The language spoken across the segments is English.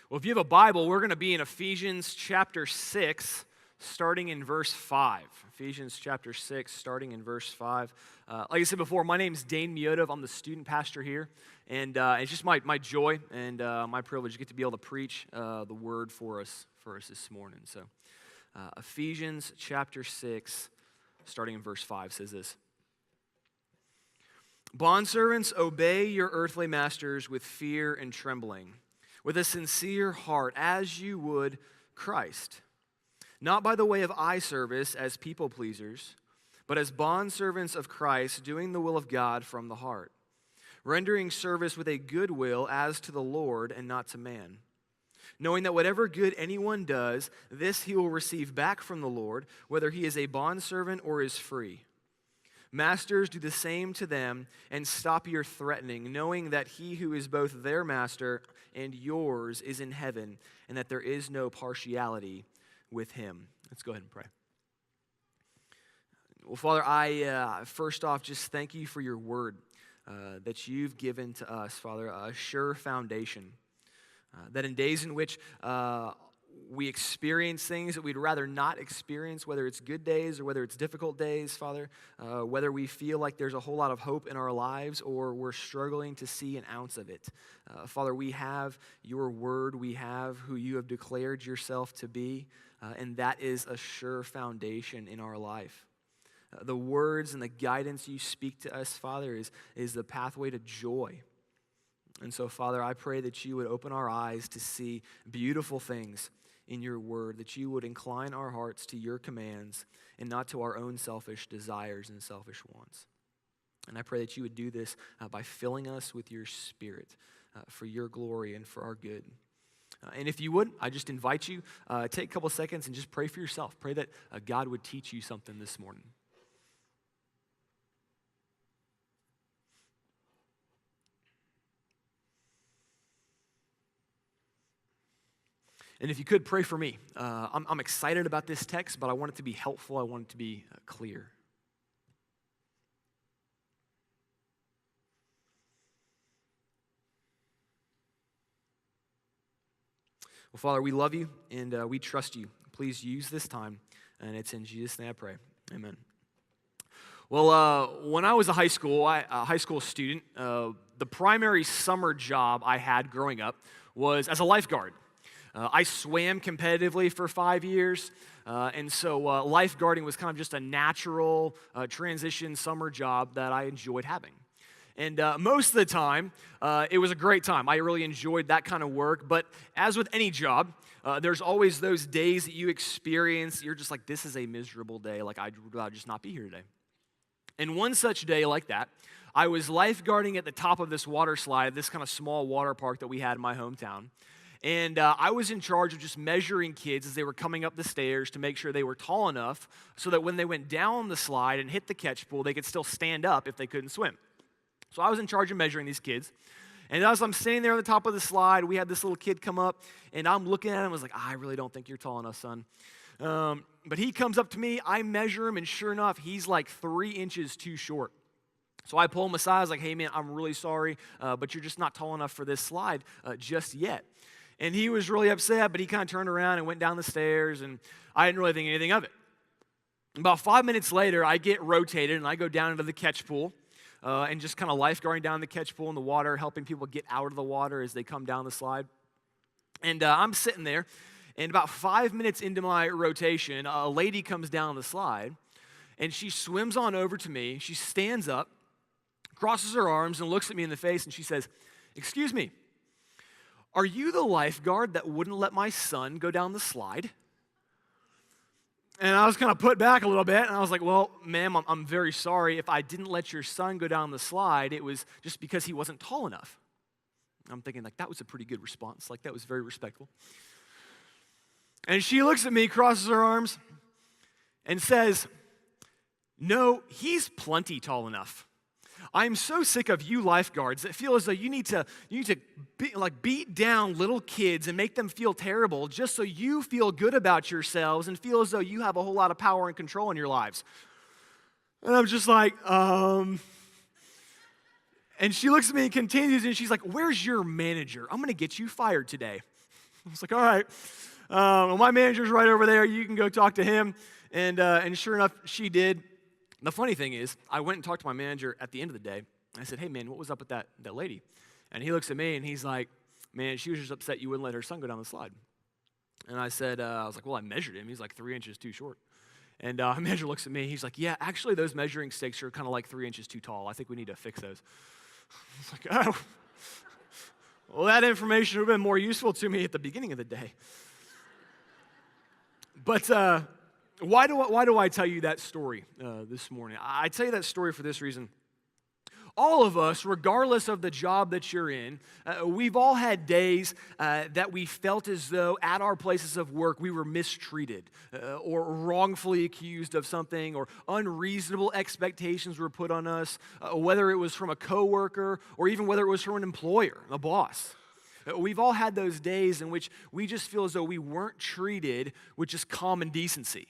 Well, if you have a Bible, we're going to be in Ephesians chapter 6, starting in verse 5. Ephesians chapter 6, starting in verse 5. Like I said before, my name's Dane Miodov. I'm the student pastor here. And it's just my joy and my privilege to get to be able to preach the word for us this morning. So Ephesians chapter 6, starting in verse 5, says this. Bondservants, obey your earthly masters with fear and trembling, with a sincere heart, as you would Christ, not by the way of eye service as people pleasers, but as bondservants of Christ, doing the will of God from the heart, rendering service with a good will as to the Lord and not to man, knowing that whatever good anyone does, this he will receive back from the Lord, whether he is a bondservant or is free. Masters, do the same to them, and stop your threatening, knowing that he who is both their master and yours is in heaven, and that there is no partiality with him. Let's go ahead and pray. Well, Father, I first off just thank you for your word that you've given to us, Father, a sure foundation, that in days in which we experience things that we'd rather not experience, whether it's good days or whether it's difficult days, Father, whether we feel like there's a whole lot of hope in our lives or we're struggling to see an ounce of it. Father, we have your word, we have who you have declared yourself to be, and that is a sure foundation in our life. The words and the guidance you speak to us, Father, is the pathway to joy. And so, Father, I pray that you would open our eyes to see beautiful things in your word, that you would incline our hearts to your commands and not to our own selfish desires and selfish wants. And I pray that you would do this by filling us with your Spirit for your glory and for our good. And if you would, I just invite you, take a couple seconds and just pray for yourself. Pray that God would teach you something this morning. And if you could, pray for me. I'm excited about this text, but I want it to be helpful. I want it to be clear. Well, Father, we love you and we trust you. Please use this time, and it's in Jesus' name I pray. Amen. Well, when I was a high school student, the primary summer job I had growing up was as a lifeguard. I swam competitively for 5 years, and so lifeguarding was kind of just a natural transition summer job that I enjoyed having. And most of the time, it was a great time. I really enjoyed that kind of work, but as with any job, there's always those days that you experience, you're just like, this is a miserable day, like I'd rather just not be here today. And one such day like that, I was lifeguarding at the top of this water slide, this kind of small water park that we had in my hometown. And I was in charge of just measuring kids as they were coming up the stairs to make sure they were tall enough so that when they went down the slide and hit the catch pool, they could still stand up if they couldn't swim. So I was in charge of measuring these kids. And as I'm standing there on the top of the slide, we had this little kid come up, and I'm looking at him. I was like, I really don't think you're tall enough, son. But he comes up to me. I measure him, and sure enough, he's like 3 inches too short. So I pull him aside. I was like, hey, man, I'm really sorry, but you're just not tall enough for this slide just yet. And he was really upset, but he kind of turned around and went down the stairs, and I didn't really think anything of it. About 5 minutes later, I get rotated, and I go down into the catch pool and just kind of lifeguarding down the catch pool in the water, helping people get out of the water as they come down the slide. And I'm sitting there, and about 5 minutes into my rotation, a lady comes down the slide, and she swims on over to me. She stands up, crosses her arms, and looks at me in the face, and she says, "Excuse me. Are you the lifeguard that wouldn't let my son go down the slide?" And I was kind of put back a little bit, and I was like, well, ma'am, I'm very sorry. If I didn't let your son go down the slide, it was just because he wasn't tall enough. I'm thinking, like, that was a pretty good response. Like, that was very respectful. And she looks at me, crosses her arms, and says, "No, he's plenty tall enough. I'm so sick of you lifeguards that feel as though you need to beat down little kids and make them feel terrible just so you feel good about yourselves and feel as though you have a whole lot of power and control in your lives." And I'm just like, And she looks at me and continues, and she's like, "Where's your manager? I'm going to get you fired today." I was like, all right. Well, my manager's right over there. You can go talk to him. And sure enough, she did. The funny thing is, I went and talked to my manager at the end of the day. I said, hey, man, what was up with that lady? And he looks at me, and he's like, man, she was just upset you wouldn't let her son go down the slide. And I said, I was like, well, I measured him. He's like 3 inches too short. And my manager looks at me. He's like, yeah, actually, those measuring sticks are kind of like 3 inches too tall. I think we need to fix those. I was like, oh. Well, that information would have been more useful to me at the beginning of the day. But why do I tell you that story this morning? I tell you that story for this reason. All of us, regardless of the job that you're in, we've all had days that we felt as though at our places of work we were mistreated or wrongfully accused of something, or unreasonable expectations were put on us, whether it was from a coworker or even whether it was from an employer, a boss. We've all had those days in which we just feel as though we weren't treated with just common decency.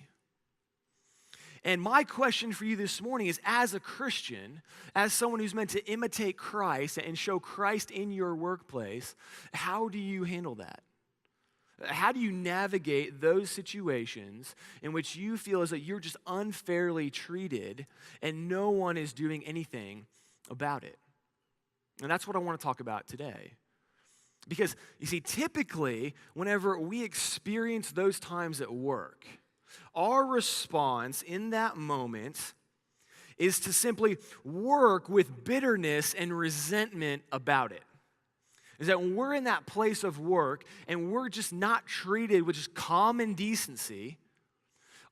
And my question for you this morning is, as a Christian, as someone who's meant to imitate Christ and show Christ in your workplace, how do you handle that? How do you navigate those situations in which you feel as though you're just unfairly treated and no one is doing anything about it? And that's what I want to talk about today. Because, you see, typically, whenever we experience those times at work, our response in that moment is to simply work with bitterness and resentment about it. Is that when we're in that place of work and we're just not treated with just common decency,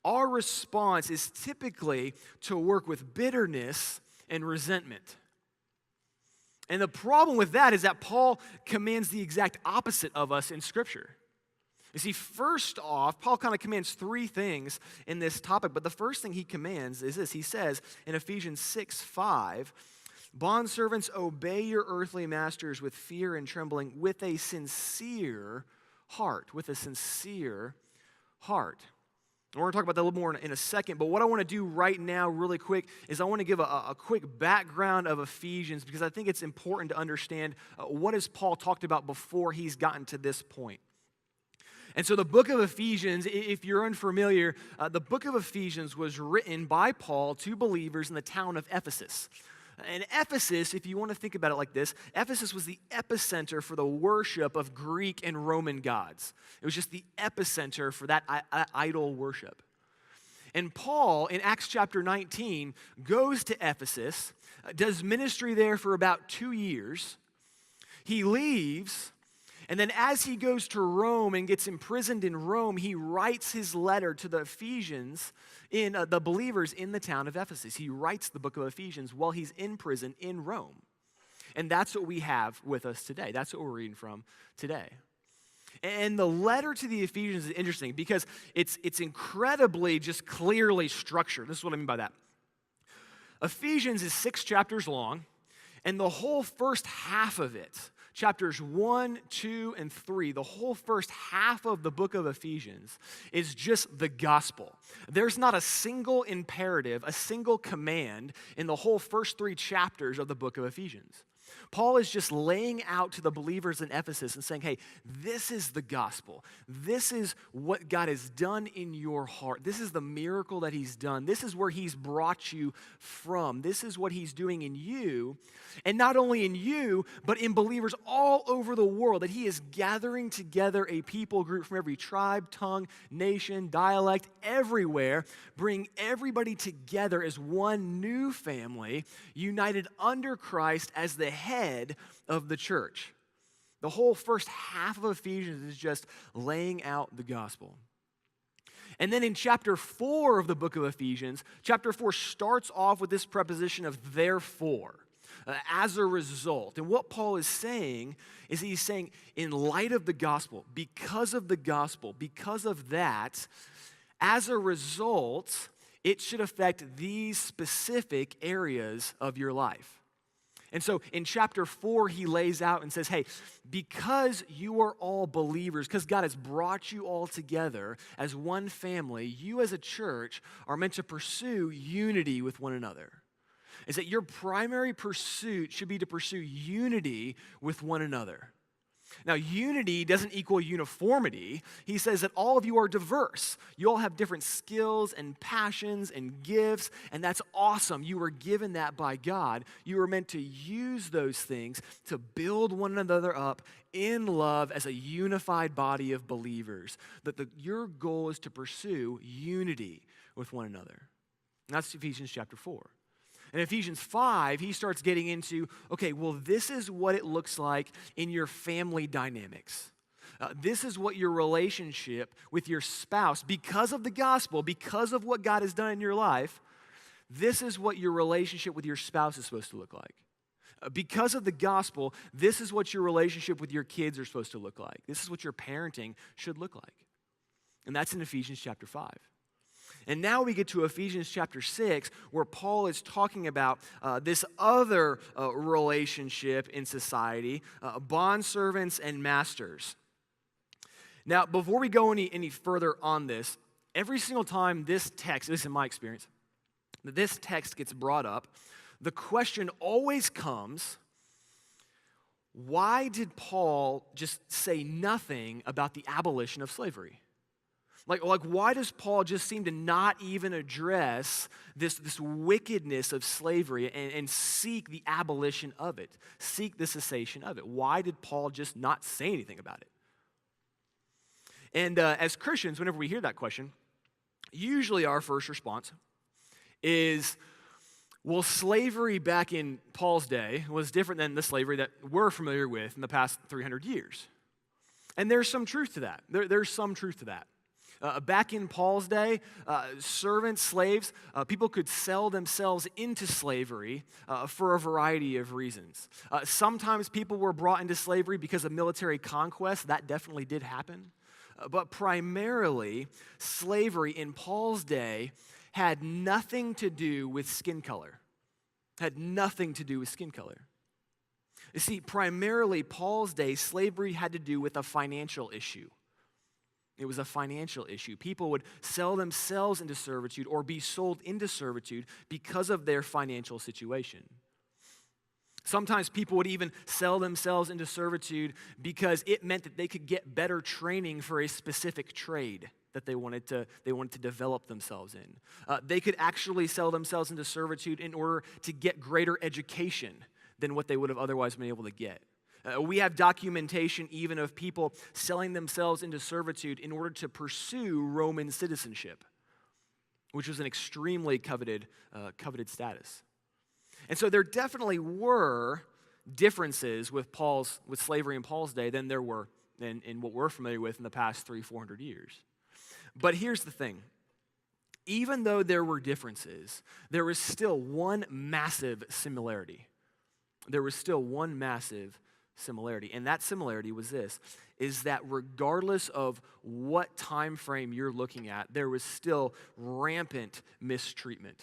our response is typically to work with bitterness and resentment. And the problem with that is that Paul commands the exact opposite of us in Scripture. You see, first off, Paul kind of commands 3 things in this topic, but the first thing he commands is this. He says in Ephesians 6:5, bondservants, obey your earthly masters with fear and trembling, with a sincere heart. With a sincere heart. And we're going to talk about that a little more in a second, but what I want to do right now really quick is I want to give a quick background of Ephesians, because I think it's important to understand what has Paul talked about before he's gotten to this point. And so the book of Ephesians, if you're unfamiliar, the book of Ephesians was written by Paul to believers in the town of Ephesus. And Ephesus, if you want to think about it like this, Ephesus was the epicenter for the worship of Greek and Roman gods. It was just the epicenter for that idol worship. And Paul, in Acts chapter 19, goes to Ephesus, does ministry there for about 2 years. He leaves. And then as he goes to Rome and gets imprisoned in Rome, he writes his letter to the Ephesians, the believers in the town of Ephesus. He writes the book of Ephesians while he's in prison in Rome. And that's what we have with us today. That's what we're reading from today. And the letter to the Ephesians is interesting because it's incredibly just clearly structured. This is what I mean by that. Ephesians is 6 chapters long, and the whole first half of it, chapters 1, 2, and 3, the whole first half of the book of Ephesians is just the gospel. There's not a single imperative, a single command in the whole first 3 chapters of the book of Ephesians. Paul is just laying out to the believers in Ephesus and saying, hey, this is the gospel. This is what God has done in your heart. This is the miracle that he's done. This is where he's brought you from. This is what he's doing in you. And not only in you, but in believers all over the world, that he is gathering together a people group from every tribe, tongue, nation, dialect, everywhere, bring everybody together as one new family, united under Christ as the head of the church. The whole first half of Ephesians is just laying out the gospel. And then in chapter 4 of the book of Ephesians, chapter 4 starts off with this preposition of therefore, as a result. And what Paul is saying is he's saying, in light of the gospel, because of that, as a result, it should affect these specific areas of your life. And so in chapter 4, he lays out and says, hey, because you are all believers, because God has brought you all together as one family, you as a church are meant to pursue unity with one another. Is that your primary pursuit should be to pursue unity with one another. Now, unity doesn't equal uniformity. He says that all of you are diverse. You all have different skills and passions and gifts, and that's awesome. You were given that by God. You were meant to use those things to build one another up in love as a unified body of believers. Your goal is to pursue unity with one another. And that's Ephesians chapter 4. In Ephesians 5, he starts getting into, okay, well, this is what it looks like in your family dynamics. This is what your relationship with your spouse, because of the gospel, because of what God has done in your life, this is what your relationship with your spouse is supposed to look like. Because of the gospel, this is what your relationship with your kids are supposed to look like. This is what your parenting should look like. And that's in Ephesians chapter 5. And now we get to Ephesians chapter 6, where Paul is talking about this other relationship in society, bondservants and masters. Now, before we go any further on this, every single time this text, this is my experience, that this text gets brought up, the question always comes, why did Paul just say nothing about the abolition of slavery? Like, why does Paul just seem to not even address this wickedness of slavery and seek the abolition of it, seek the cessation of it? Why did Paul just not say anything about it? And as Christians, whenever we hear that question, usually our first response is, well, slavery back in Paul's day was different than the slavery that we're familiar with in the past 300 years. And there's some truth to that. There's some truth to that. Back in Paul's day, servants, slaves, people could sell themselves into slavery for a variety of reasons. Sometimes people were brought into slavery because of military conquest. That definitely did happen. But primarily, slavery in Paul's day had nothing to do with skin color. Had nothing to do with skin color. You see, primarily, Paul's day, slavery had to do with a financial issue. It was a financial issue. People would sell themselves into servitude or be sold into servitude because of their financial situation. Sometimes people would even sell themselves into servitude because it meant that they could get better training for a specific trade that they wanted to develop themselves in. They could actually sell themselves into servitude in order to get greater education than what they would have otherwise been able to get. We have documentation even of people selling themselves into servitude in order to pursue Roman citizenship, which was an extremely coveted status. And so there definitely were differences with slavery in Paul's day than there were in what we're familiar with in the past 300-400 years. But here's the thing. Even though there were differences, there was still one massive similarity. There was still one massive similarity. And that similarity was this, is that regardless of what time frame you're looking at, there was still rampant mistreatment.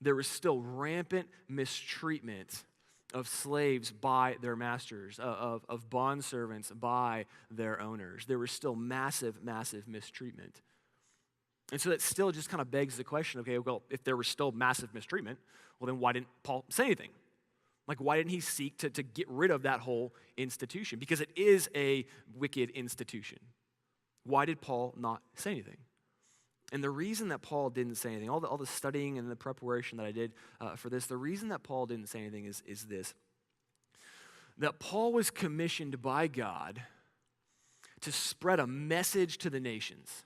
There was still rampant mistreatment of slaves by their masters, of bondservants by their owners. There was still massive, massive mistreatment. And so that still just kind of begs the question, okay, well, if there was still massive mistreatment, well, then why didn't Paul say anything? Like, why didn't he seek to get rid of that whole institution? Because it is a wicked institution. Why did Paul not say anything? And the reason that Paul didn't say anything, all the studying and the preparation that I did for this, the reason that Paul didn't say anything is this, that Paul was commissioned by God to spread a message to the nations.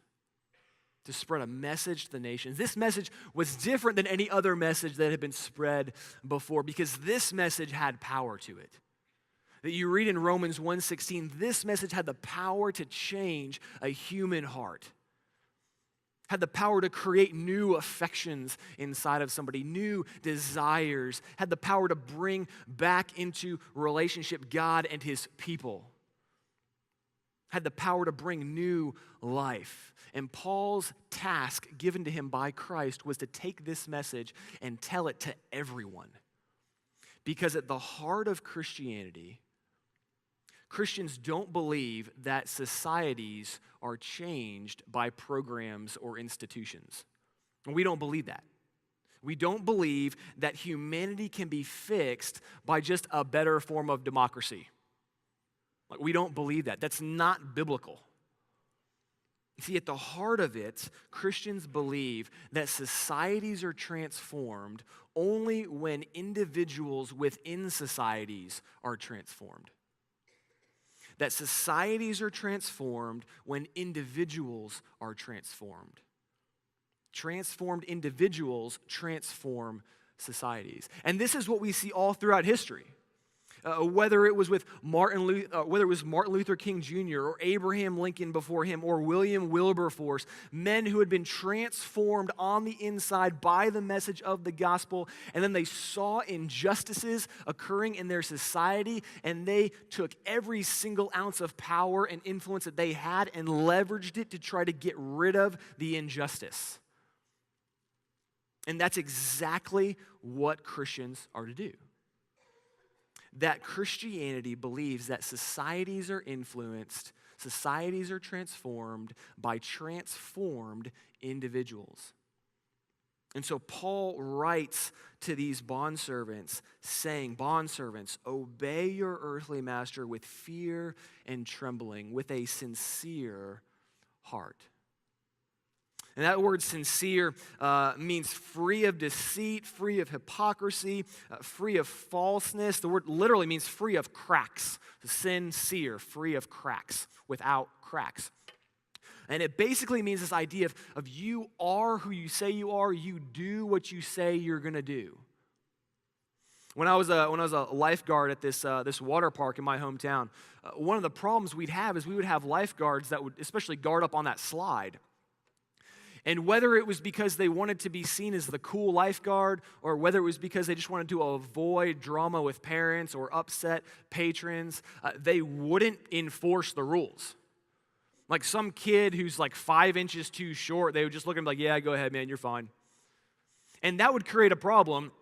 To spread a message to the nations. This message was different than any other message that had been spread before because this message had power to it. That you read in Romans 1:16, this message had the power to change a human heart. Had the power to create new affections inside of somebody, new desires, had the power to bring back into relationship God and his people. Had the power to bring new life. And Paul's task given to him by Christ was to take this message and tell it to everyone. Because at the heart of Christianity, Christians don't believe that societies are changed by programs or institutions. We don't believe that. We don't believe that humanity can be fixed by just a better form of democracy. Like, we don't believe that. That's not biblical. See, at the heart of it, Christians believe that societies are transformed only when individuals within societies are transformed. That societies are transformed when individuals are transformed. Transformed individuals transform societies. And this is what we see all throughout history. Whether it was Martin Luther King Jr. or Abraham Lincoln before him or William Wilberforce, men who had been transformed on the inside by the message of the gospel, and then they saw injustices occurring in their society, and they took every single ounce of power and influence that they had and leveraged it to try to get rid of the injustice. And that's exactly what Christians are to do. That Christianity believes that societies are influenced, societies are transformed by transformed individuals. And so Paul writes to these bondservants, saying, "Bondservants, obey your earthly master with fear and trembling, with a sincere heart." And that word sincere means free of deceit, free of hypocrisy, free of falseness. The word literally means free of cracks. Sincere, free of cracks, without cracks. And it basically means this idea of you are who you say you are, you do what you say you're going to do. When I was a lifeguard at this water park in my hometown, one of the problems we'd have is we would have lifeguards that would especially guard up on that slide. And whether it was because they wanted to be seen as the cool lifeguard, or whether it was because they just wanted to avoid drama with parents or upset patrons, they wouldn't enforce the rules. Like some kid who's like 5 inches too short, they would just look at him like, "Yeah, go ahead, man, you're fine." And that would create a problem,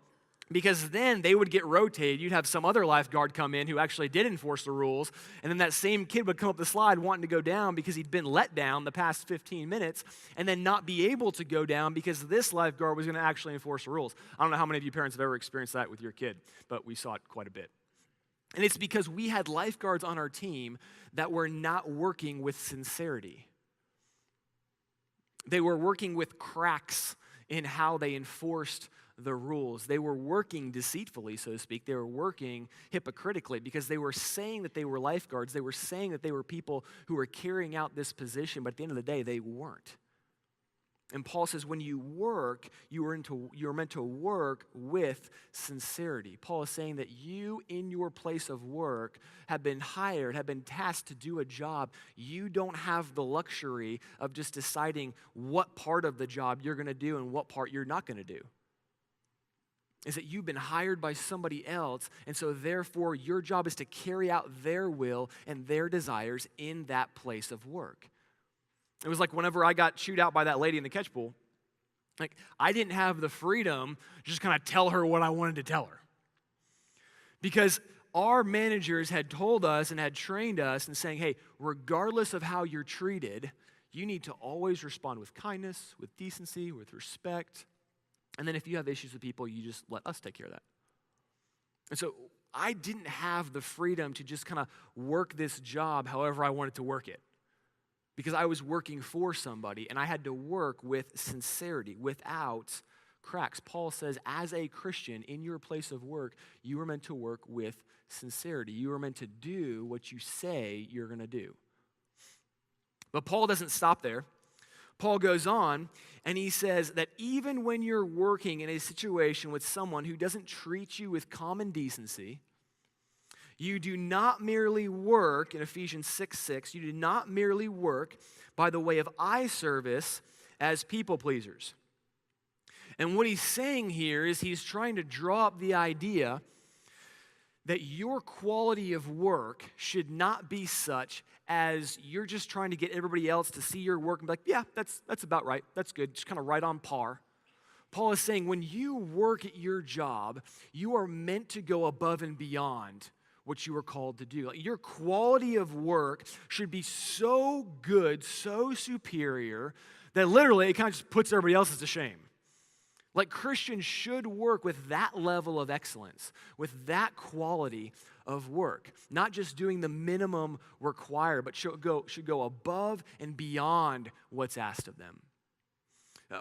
because then they would get rotated. You'd have some other lifeguard come in who actually did enforce the rules, and then that same kid would come up the slide wanting to go down because he'd been let down the past 15 minutes, and then not be able to go down because this lifeguard was going to actually enforce the rules. I don't know how many of you parents have ever experienced that with your kid, but we saw it quite a bit. And it's because we had lifeguards on our team that were not working with sincerity. They were working with cracks in how they enforced the rules. They were working deceitfully, so to speak. They were working hypocritically because they were saying that they were lifeguards. They were saying that they were people who were carrying out this position, but at the end of the day, they weren't. And Paul says when you work, you're meant to work with sincerity. Paul is saying that you, in your place of work, have been hired, have been tasked to do a job. You don't have the luxury of just deciding what part of the job you're going to do and what part you're not going to do. Is that you've been hired by somebody else, and so therefore your job is to carry out their will and their desires in that place of work. It was like whenever I got chewed out by that lady in the catch pool, like I didn't have the freedom to just kind of tell her what I wanted to tell her. Because our managers had told us and had trained us in saying, hey, regardless of how you're treated, you need to always respond with kindness, with decency, with respect. And then if you have issues with people, you just let us take care of that. And so I didn't have the freedom to just kind of work this job however I wanted to work it, because I was working for somebody, and I had to work with sincerity, without cracks. Paul says, as a Christian in your place of work, you are meant to work with sincerity. You are meant to do what you say you're going to do. But Paul doesn't stop there. Paul goes on, and he says that even when you're working in a situation with someone who doesn't treat you with common decency, you do not merely work, in Ephesians 6:6, you do not merely work by the way of eye service as people pleasers. And what he's saying here is he's trying to draw up the idea that your quality of work should not be such as you're just trying to get everybody else to see your work and be like, yeah, that's about right. That's good. Just kind of right on par. Paul is saying when you work at your job, you are meant to go above and beyond what you are called to do. Like, your quality of work should be so good, so superior, that literally it kind of just puts everybody else's to shame. Like Christians should work with that level of excellence, with that quality of work. Not just doing the minimum required, but should go above and beyond what's asked of them.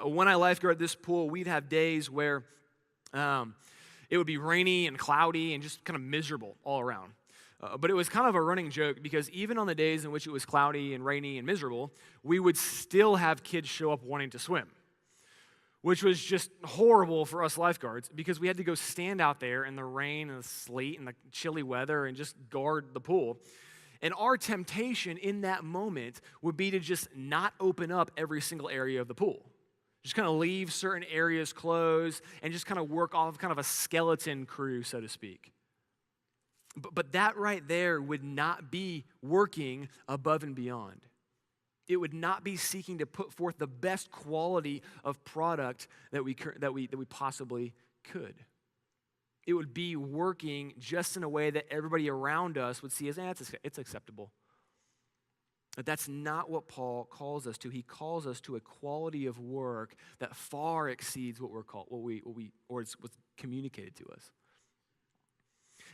When I lifeguard this pool, we'd have days where it would be rainy and cloudy and just kind of miserable all around. But it was kind of a running joke because even on the days in which it was cloudy and rainy and miserable, we would still have kids show up wanting to swim, which was just horrible for us lifeguards because we had to go stand out there in the rain and the sleet and the chilly weather and just guard the pool. And our temptation in that moment would be to just not open up every single area of the pool. Just kind of leave certain areas closed and just kind of work off kind of a skeleton crew, so to speak. But that right there would not be working above and beyond. It would not be seeking to put forth the best quality of product that we possibly could. It would be working just in a way that everybody around us would see as, it's acceptable. But that's not what Paul calls us to. He calls us to a quality of work that far exceeds what we're called, what's communicated to us.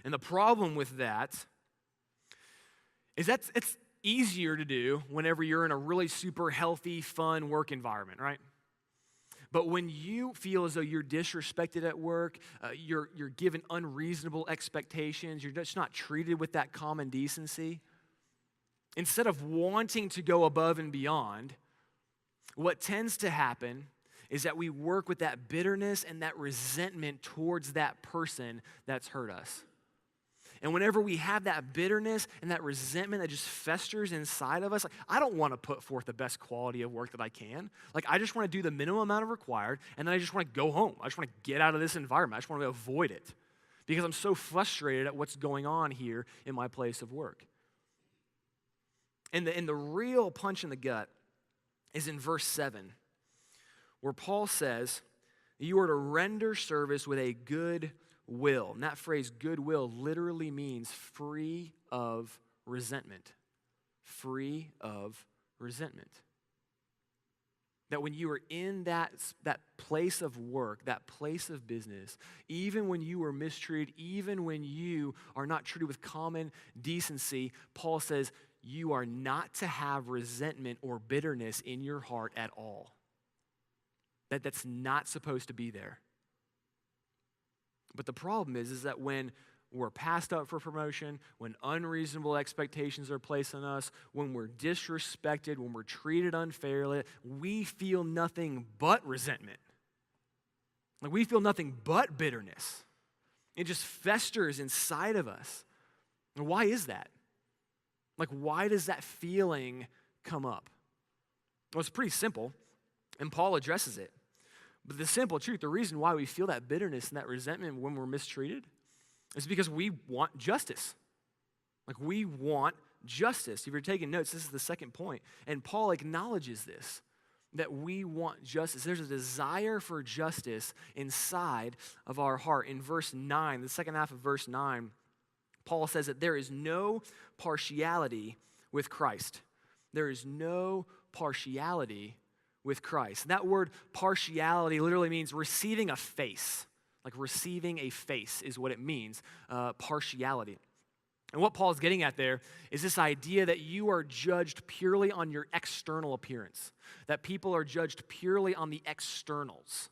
And the problem with that is that it's easier to do whenever you're in a really super healthy, fun work environment, right? But when you feel as though you're disrespected at work, you're given unreasonable expectations, you're just not treated with that common decency, instead of wanting to go above and beyond, what tends to happen is that we work with that bitterness and that resentment towards that person that's hurt us. And whenever we have that bitterness and that resentment that just festers inside of us, like, I don't want to put forth the best quality of work that I can. Like, I just want to do the minimum amount of required, and then I just want to go home. I just want to get out of this environment. I just want to avoid it because I'm so frustrated at what's going on here in my place of work. And the real punch in the gut is in verse 7, where Paul says, you are to render service with a good will. And that phrase, goodwill, literally means free of resentment. Free of resentment. That when you are in that place of work, that place of business, even when you are mistreated, even when you are not treated with common decency, Paul says you are not to have resentment or bitterness in your heart at all. That's not supposed to be there. But the problem is that when we're passed up for promotion, when unreasonable expectations are placed on us, when we're disrespected, when we're treated unfairly, we feel nothing but resentment. Like, we feel nothing but bitterness. It just festers inside of us. And why is that? Like, why does that feeling come up? Well, it's pretty simple, and Paul addresses it. But the simple truth, the reason why we feel that bitterness and that resentment when we're mistreated is because we want justice. Like, we want justice. If you're taking notes, this is the second point. And Paul acknowledges this, that we want justice. There's a desire for justice inside of our heart. In verse 9, the second half of verse 9, Paul says that there is no partiality with Christ. There is no partiality with Christ. And that word partiality literally means receiving a face. Like, receiving a face is what it means, partiality. And what Paul's getting at there is this idea that you are judged purely on your external appearance, that people are judged purely on the externals.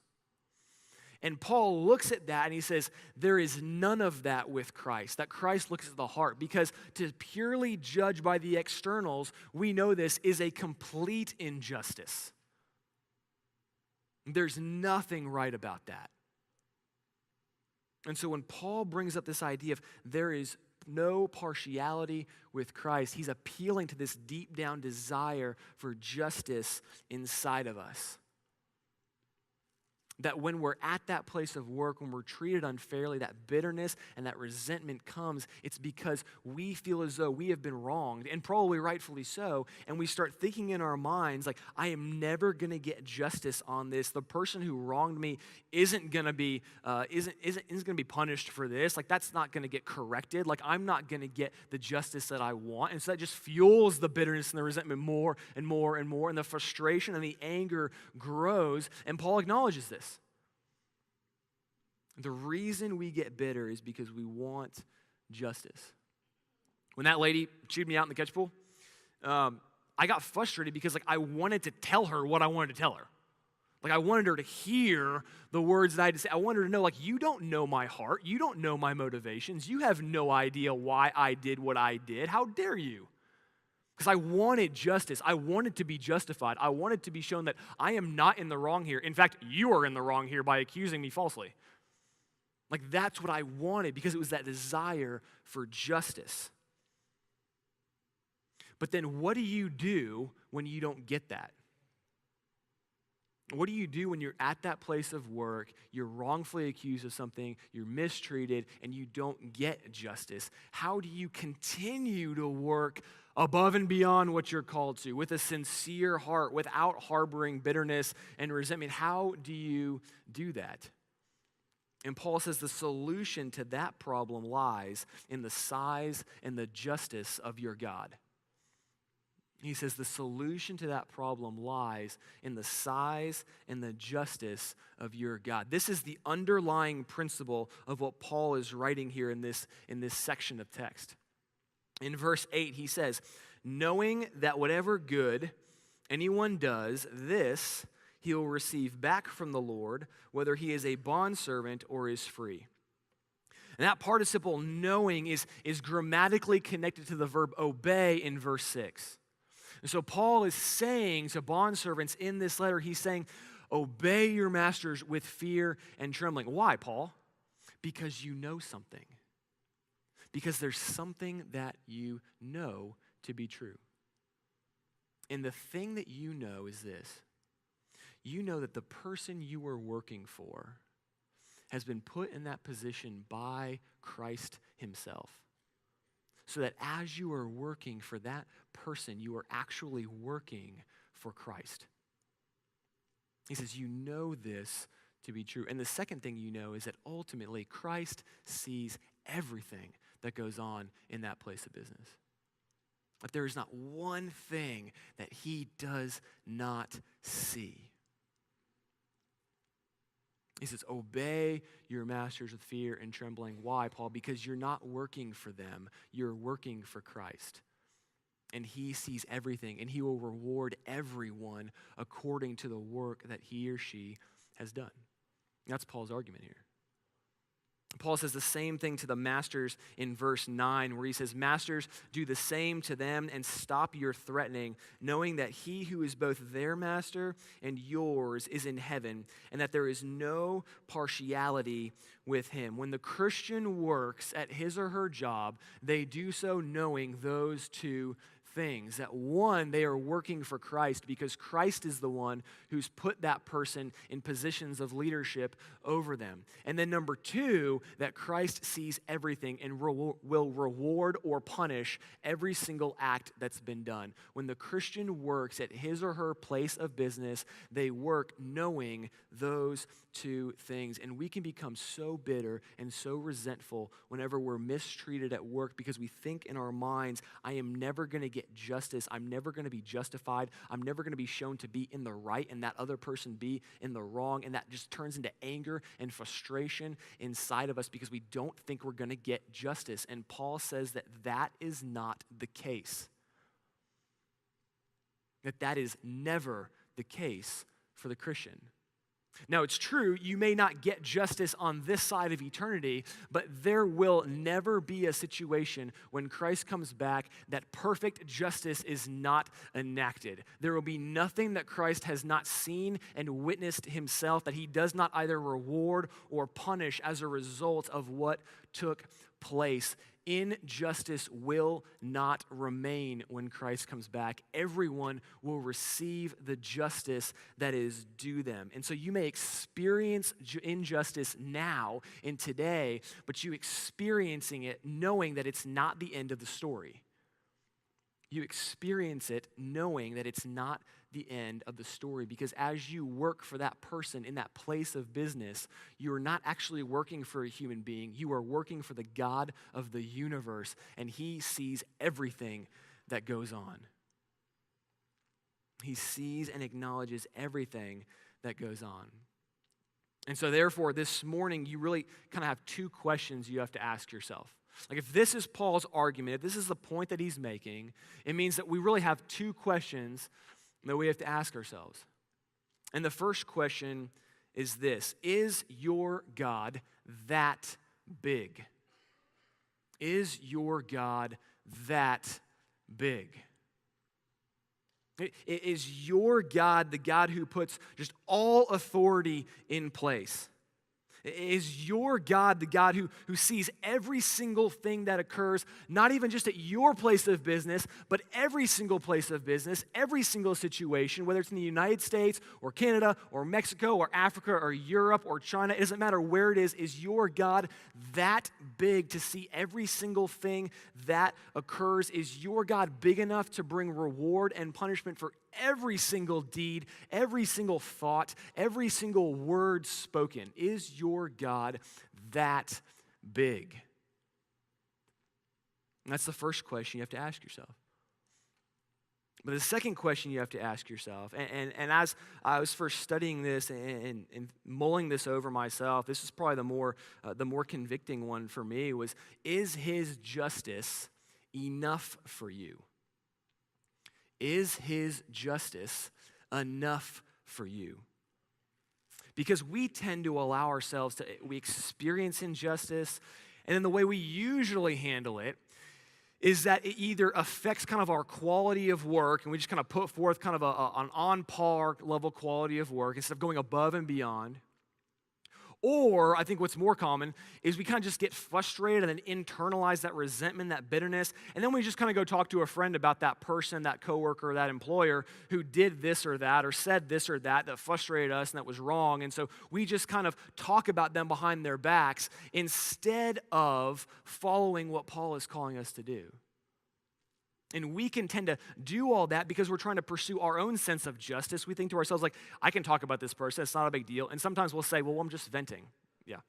And Paul looks at that and he says, there is none of that with Christ, that Christ looks at the heart, because to purely judge by the externals, we know this is a complete injustice. There's nothing right about that. And so when Paul brings up this idea of there is no partiality with Christ, he's appealing to this deep down desire for justice inside of us. That when we're at that place of work, when we're treated unfairly, that bitterness and that resentment comes, it's because we feel as though we have been wronged, and probably rightfully so, and we start thinking in our minds, like, I am never going to get justice on this. The person who wronged me isn't going to be punished for this. Like, that's not going to get corrected. Like, I'm not going to get the justice that I want. And so that just fuels the bitterness and the resentment more and more and more, and the frustration and the anger grows, and Paul acknowledges this. The reason we get bitter is because we want justice. When that lady chewed me out in the catch pool, I got frustrated because I wanted to tell her what I wanted to tell her. I wanted her to hear the words that I had to say. I wanted her to know, you don't know my heart. You don't know my motivations. You have no idea why I did what I did. How dare you? Because I wanted justice. I wanted to be justified. I wanted to be shown that I am not in the wrong here. In fact, you are in the wrong here by accusing me falsely. That's what I wanted because it was that desire for justice. But then what do you do when you don't get that? What do you do when you're at that place of work, you're wrongfully accused of something, you're mistreated, and you don't get justice? How do you continue to work above and beyond what you're called to, with a sincere heart, without harboring bitterness and resentment? How do you do that? And Paul says the solution to that problem lies in the size and the justice of your God. He says the solution to that problem lies in the size and the justice of your God. This is the underlying principle of what Paul is writing here in this section of text. In verse 8, he says, knowing that whatever good anyone does, this he will receive back from the Lord, whether he is a bondservant or is free. And that participle knowing is grammatically connected to the verb obey in verse 6. And so Paul is saying to bondservants in this letter, he's saying, obey your masters with fear and trembling. Why, Paul? Because you know something. Because there's something that you know to be true. And the thing that you know is this. You know that the person you are working for has been put in that position by Christ himself. So that as you are working for that person, you are actually working for Christ. He says, you know this to be true. And the second thing you know is that ultimately Christ sees everything that goes on in that place of business. But there is not one thing that he does not see. He says, obey your masters with fear and trembling. Why, Paul? Because you're not working for them. You're working for Christ. And he sees everything, and he will reward everyone according to the work that he or she has done. That's Paul's argument here. Paul says the same thing to the masters in verse 9, where he says, masters, do the same to them and stop your threatening, knowing that he who is both their master and yours is in heaven, and that there is no partiality with him. When the Christian works at his or her job, they do so knowing those two things. That one, they are working for Christ because Christ is the one who's put that person in positions of leadership over them. And then number two, that Christ sees everything and will reward or punish every single act that's been done. When the Christian works at his or her place of business, they work knowing those two things. And we can become so bitter and so resentful whenever we're mistreated at work because we think in our minds, I am never going to get justice. I'm never going to be justified. I'm never going to be shown to be in the right and that other person be in the wrong. And that just turns into anger and frustration inside of us because we don't think we're going to get justice. And Paul says that that is not the case. That is never the case for the Christian. Now, it's true, you may not get justice on this side of eternity, but there will never be a situation when Christ comes back that perfect justice is not enacted. There will be nothing that Christ has not seen and witnessed himself that he does not either reward or punish as a result of what took place. Injustice will not remain when Christ comes back. Everyone will receive the justice that is due them. And so you may experience injustice now and today, but you experiencing it knowing that it's not the end of the story. You experience it knowing that it's not the end of the story, because as you work for that person in that place of business, you are not actually working for a human being. You are working for the God of the universe, and he sees everything that goes on. He sees and acknowledges everything that goes on. And so therefore, this morning, you really kind of have two questions you have to ask yourself. Like if this is Paul's argument, if this is the point that he's making, it means that we really have two questions that we have to ask ourselves. And the first question is this: is your God that big? Is your God that big? Is your God the God who puts just all authority in place? Is your God the God who sees every single thing that occurs, not even just at your place of business, but every single place of business, every single situation, whether it's in the United States or Canada or Mexico or Africa or Europe or China, it doesn't matter where it is your God that big to see every single thing that occurs? Is your God big enough to bring reward and punishment for every single deed, every single thought, every single word spoken? Is your God that big? And that's the first question you have to ask yourself. But the second question you have to ask yourself, and as I was first studying this and mulling this over myself, this is probably the more convicting one for me, was, is his justice enough for you? Is his justice enough for you? Because we tend to allow ourselves to, we experience injustice, and then the way we usually handle it is that it either affects kind of our quality of work, and we just kind of put forth kind of an on-par level quality of work instead of going above and beyond. Or, I think what's more common is we kind of just get frustrated and then internalize that resentment, that bitterness, and then we just kind of go talk to a friend about that person, that coworker, that employer who did this or that or said this or that frustrated us and that was wrong. And so we just kind of talk about them behind their backs instead of following what Paul is calling us to do. And we can tend to do all that because we're trying to pursue our own sense of justice. We think to ourselves, like, I can talk about this person, it's not a big deal. And sometimes we'll say, well, I'm just venting. Yeah.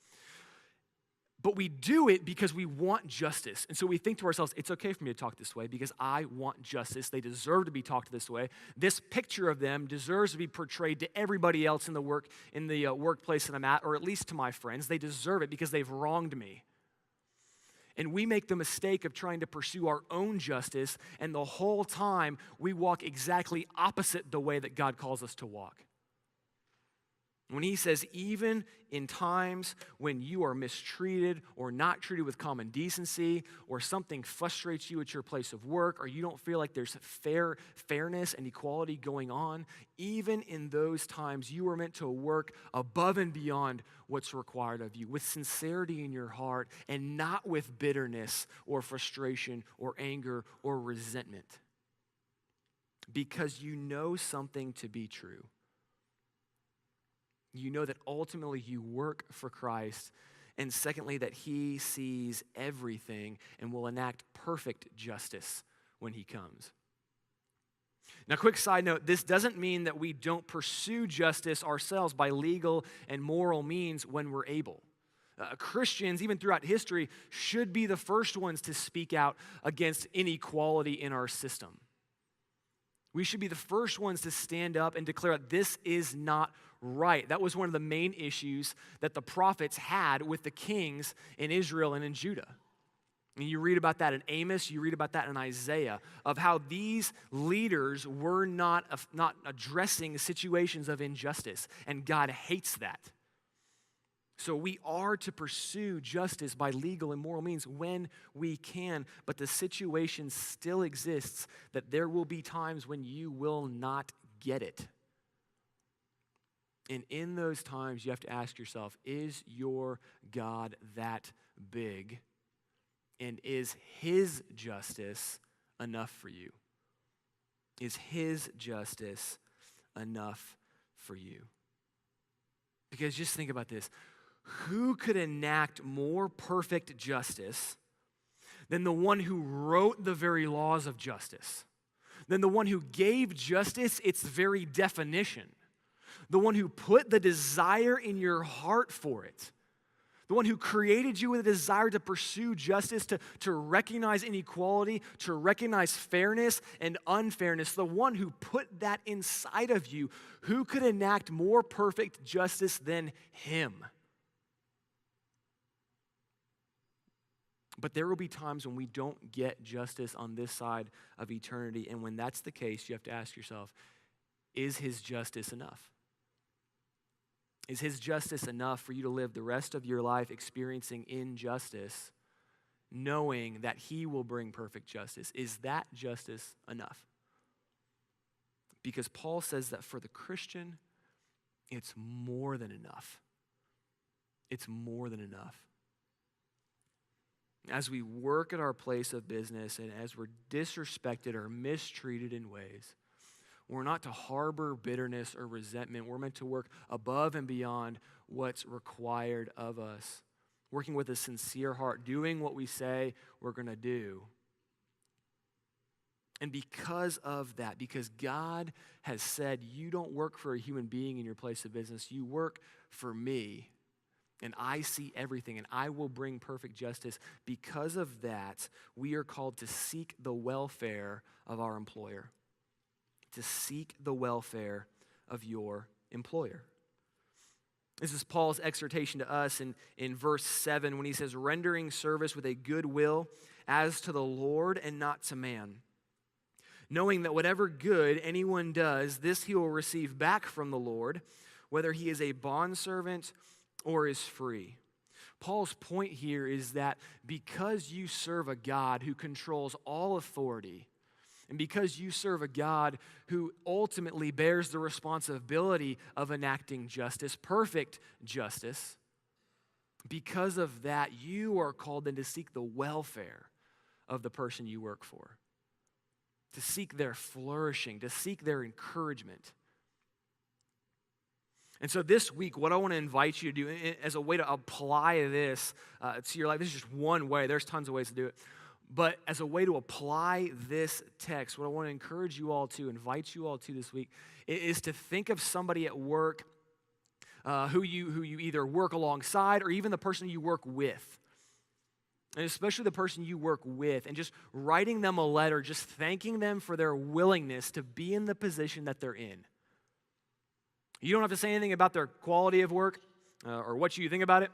But we do it because we want justice. And so we think to ourselves, it's okay for me to talk this way because I want justice. They deserve to be talked this way. This picture of them deserves to be portrayed to everybody else in the workplace that I'm at, or at least to my friends. They deserve it because they've wronged me. And we make the mistake of trying to pursue our own justice, and the whole time we walk exactly opposite the way that God calls us to walk. When he says, even in times when you are mistreated or not treated with common decency, or something frustrates you at your place of work, or you don't feel like there's fairness and equality going on, even in those times you are meant to work above and beyond what's required of you, with sincerity in your heart and not with bitterness or frustration or anger or resentment, because you know something to be true. You know that ultimately you work for Christ, and secondly, that he sees everything and will enact perfect justice when he comes. Now, quick side note, this doesn't mean that we don't pursue justice ourselves by legal and moral means when we're able. Christians, even throughout history, should be the first ones to speak out against inequality in our system. We should be the first ones to stand up and declare that this is not right. That was one of the main issues that the prophets had with the kings in Israel and in Judah. And you read about that in Amos, you read about that in Isaiah, of how these leaders were not addressing situations of injustice, and God hates that. So we are to pursue justice by legal and moral means when we can, but the situation still exists that there will be times when you will not get it. And in those times, you have to ask yourself, is your God that big? And is his justice enough for you? Is his justice enough for you? Because just think about this. Who could enact more perfect justice than the one who wrote the very laws of justice? Than the one who gave justice its very definition? The one who put the desire in your heart for it? The one who created you with a desire to pursue justice, to recognize inequality, to recognize fairness and unfairness, the one who put that inside of you, who could enact more perfect justice than him? But there will be times when we don't get justice on this side of eternity. And when that's the case, you have to ask yourself, is his justice enough? Is his justice enough for you to live the rest of your life experiencing injustice, knowing that he will bring perfect justice? Is that justice enough? Because Paul says that for the Christian, it's more than enough. It's more than enough. As we work at our place of business and as we're disrespected or mistreated in ways, we're not to harbor bitterness or resentment. We're meant to work above and beyond what's required of us, working with a sincere heart, doing what we say we're going to do. And because of that, because God has said you don't work for a human being in your place of business, you work for me. And I see everything, and I will bring perfect justice. Because of that, we are called to seek the welfare of our employer. To seek the welfare of your employer. This is Paul's exhortation to us in verse 7 when he says, rendering service with a good will as to the Lord and not to man. Knowing that whatever good anyone does, this he will receive back from the Lord, whether he is a bondservant or is free. Paul's point here is that because you serve a God who controls all authority, and because you serve a God who ultimately bears the responsibility of enacting justice, perfect justice, because of that, you are called then to seek the welfare of the person you work for, to seek their flourishing, to seek their encouragement. And so this week, what I want to invite you to do as a way to apply this to your life, this is just one way. There's tons of ways to do it. But as a way to apply this text, what I want to encourage you all to, invite you all to this week, is to think of somebody at work who you either work alongside or even the person you work with. And especially the person you work with, and just writing them a letter, just thanking them for their willingness to be in the position that they're in. You don't have to say anything about their quality of work or what you think about it,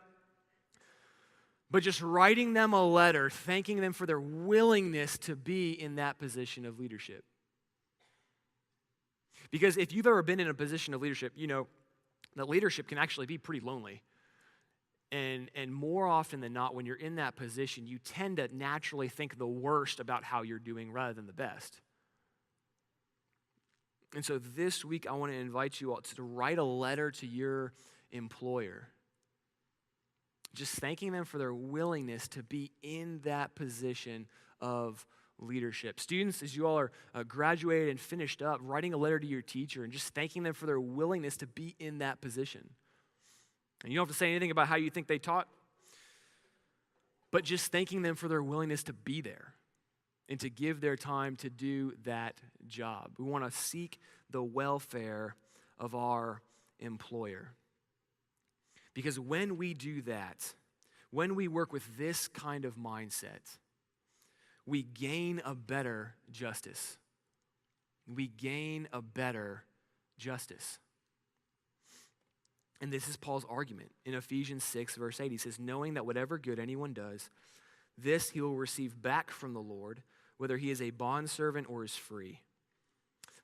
but just writing them a letter, thanking them for their willingness to be in that position of leadership. Because if you've ever been in a position of leadership, you know that leadership can actually be pretty lonely. And more often than not, when you're in that position, you tend to naturally think the worst about how you're doing rather than the best. And so this week, I want to invite you all to write a letter to your employer, just thanking them for their willingness to be in that position of leadership. Students, as you all are graduated and finished up, writing a letter to your teacher and just thanking them for their willingness to be in that position. And you don't have to say anything about how you think they taught, but just thanking them for their willingness to be there and to give their time to do that job. We want to seek the welfare of our employer. Because when we do that, when we work with this kind of mindset, we gain a better justice. We gain a better justice. And this is Paul's argument. In Ephesians 6, verse 8, he says, knowing that whatever good anyone does, this he will receive back from the Lord, whether he is a bondservant or is free.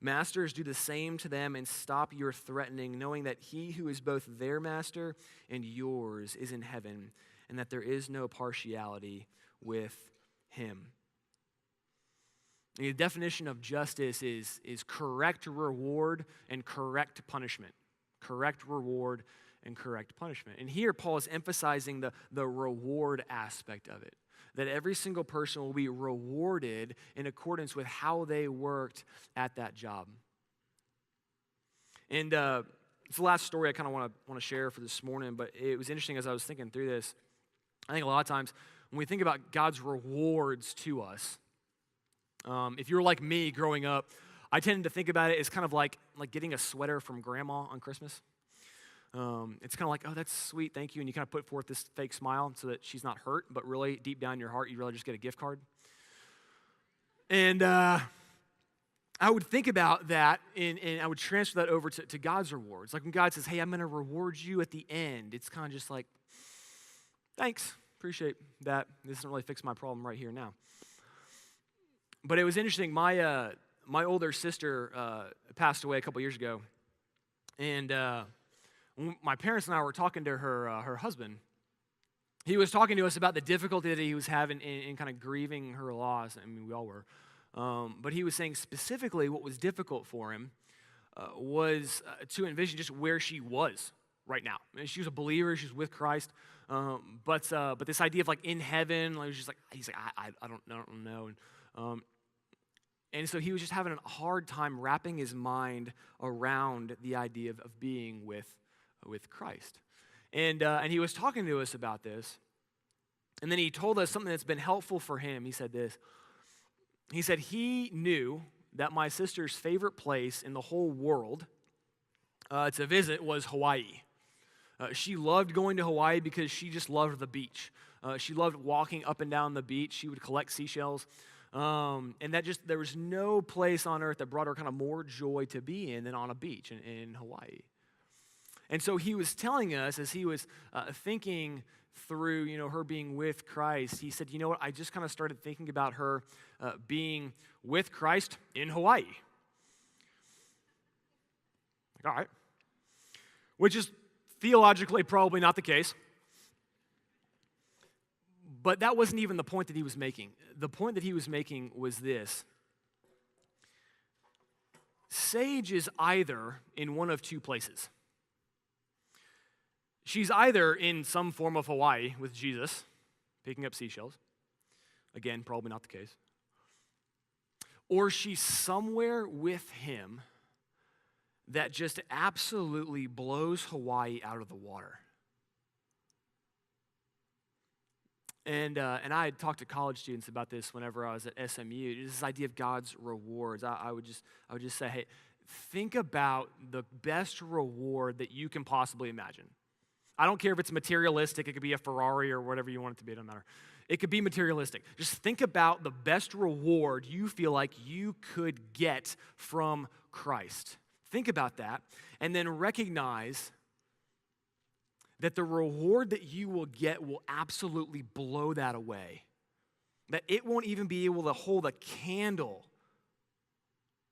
Masters, do the same to them and stop your threatening, knowing that he who is both their master and yours is in heaven, and that there is no partiality with him. The definition of justice is correct reward and correct punishment. Correct reward and correct punishment. And here Paul is emphasizing the reward aspect of it. That every single person will be rewarded in accordance with how they worked at that job. And it's the last story I kind of want to share for this morning, but it was interesting as I was thinking through this. I think a lot of times when we think about God's rewards to us, if you're like me growing up, I tended to think about it as kind of like getting a sweater from grandma on Christmas. It's kind of like, oh, that's sweet, thank you. And you kind of put forth this fake smile so that she's not hurt, but really deep down in your heart, you really just get a gift card. And I would think about that and I would transfer that over to God's rewards. Like when God says, hey, I'm going to reward you at the end, it's kind of just like, thanks, appreciate that. This doesn't really fix my problem right here now. But it was interesting. My older sister passed away a couple years ago, and my parents and I were talking to her husband. He was talking to us about the difficulty that he was having in kind of grieving her loss. I mean, we all were. But he was saying specifically what was difficult for him was to envision just where she was right now. I mean, she was a believer. She was with Christ. But this idea of like in heaven, like, he's like, I don't know. And so he was just having a hard time wrapping his mind around the idea of being with Christ. And he was talking to us about this. And then he told us something that's been helpful for him. He said this. He said he knew that my sister's favorite place in the whole world to visit was Hawaii. She loved going to Hawaii because she just loved the beach. She loved walking up and down the beach. She would collect seashells. And there was no place on earth that brought her kind of more joy to be in than on a beach in Hawaii. And so he was telling us, as he was thinking through, her being with Christ, he said, you know what, I just kind of started thinking about her being with Christ in Hawaii. All right. Which is theologically probably not the case. But that wasn't even the point that he was making. The point that he was making was this. Sage is either in one of two places. She's either in some form of Hawaii with Jesus, picking up seashells. Again, probably not the case. Or she's somewhere with him that just absolutely blows Hawaii out of the water. And I had talked to college students about this whenever I was at SMU. This idea of God's rewards. I would just say, hey, think about the best reward that you can possibly imagine. I don't care if it's materialistic. It could be a Ferrari or whatever you want it to be. It doesn't matter. It could be materialistic. Just think about the best reward you feel like you could get from Christ. Think about that, and then recognize that the reward that you will get will absolutely blow that away. That it won't even be able to hold a candle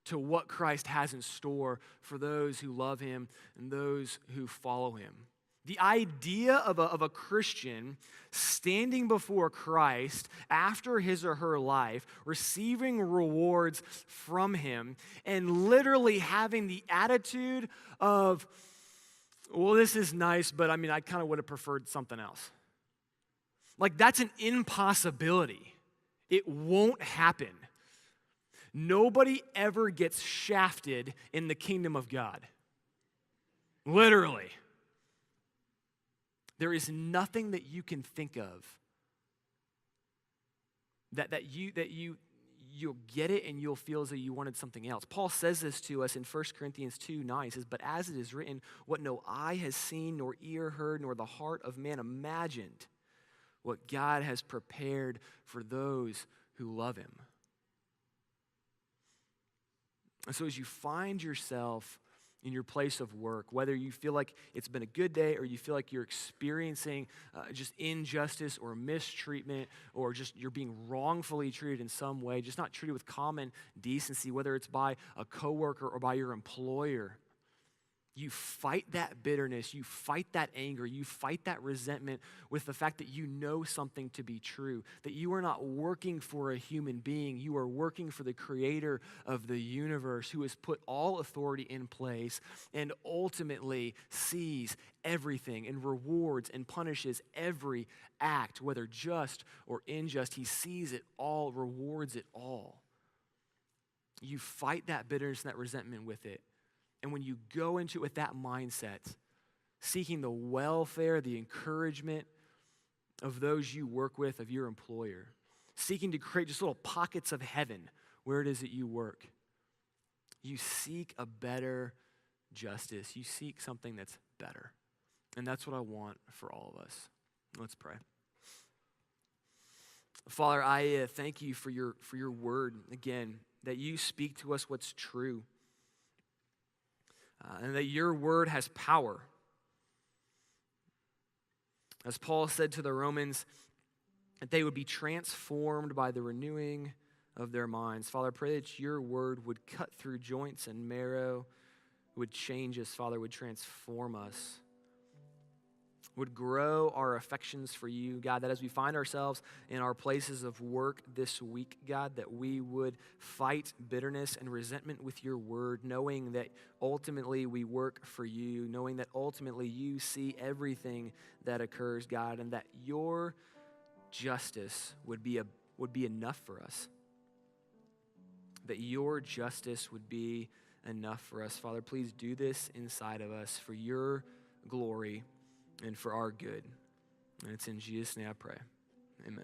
to what Christ has in store for those who love him and those who follow him. The idea of a Christian standing before Christ after his or her life, receiving rewards from him, and literally having the attitude of, well, this is nice, but I mean, I kind of would have preferred something else. Like, that's an impossibility. It won't happen. Nobody ever gets shafted in the kingdom of God. Literally. There is nothing that you can think of that you'll get it and you'll feel as though you wanted something else. Paul says this to us in 1 Corinthians 2:9. He says, but as it is written, what no eye has seen, nor ear heard, nor the heart of man imagined, what God has prepared for those who love him. And so as you find yourself in your place of work, whether you feel like it's been a good day or you feel like you're experiencing just injustice or mistreatment, or just you're being wrongfully treated in some way, just not treated with common decency, whether it's by a coworker or by your employer, you fight that bitterness, you fight that anger, you fight that resentment with the fact that you know something to be true, that you are not working for a human being, you are working for the creator of the universe who has put all authority in place and ultimately sees everything and rewards and punishes every act, whether just or unjust. He sees it all, rewards it all. You fight that bitterness and that resentment with it. And when you go into it with that mindset, seeking the welfare, the encouragement of those you work with, of your employer, seeking to create just little pockets of heaven where it is that you work, you seek a better justice. You seek something that's better. And that's what I want for all of us. Let's pray. Father, I thank you for your word, again, that you speak to us what's true. And that your word has power. As Paul said to the Romans, that they would be transformed by the renewing of their minds. Father, I pray that your word would cut through joints and marrow, would change us, Father, would transform us, would grow our affections for you, God, that as we find ourselves in our places of work this week, God, that we would fight bitterness and resentment with your word, knowing that ultimately we work for you, knowing that ultimately you see everything that occurs, God, and that your justice would be enough for us. That your justice would be enough for us. Father, please do this inside of us for your glory and for our good. And it's in Jesus' name I pray. Amen.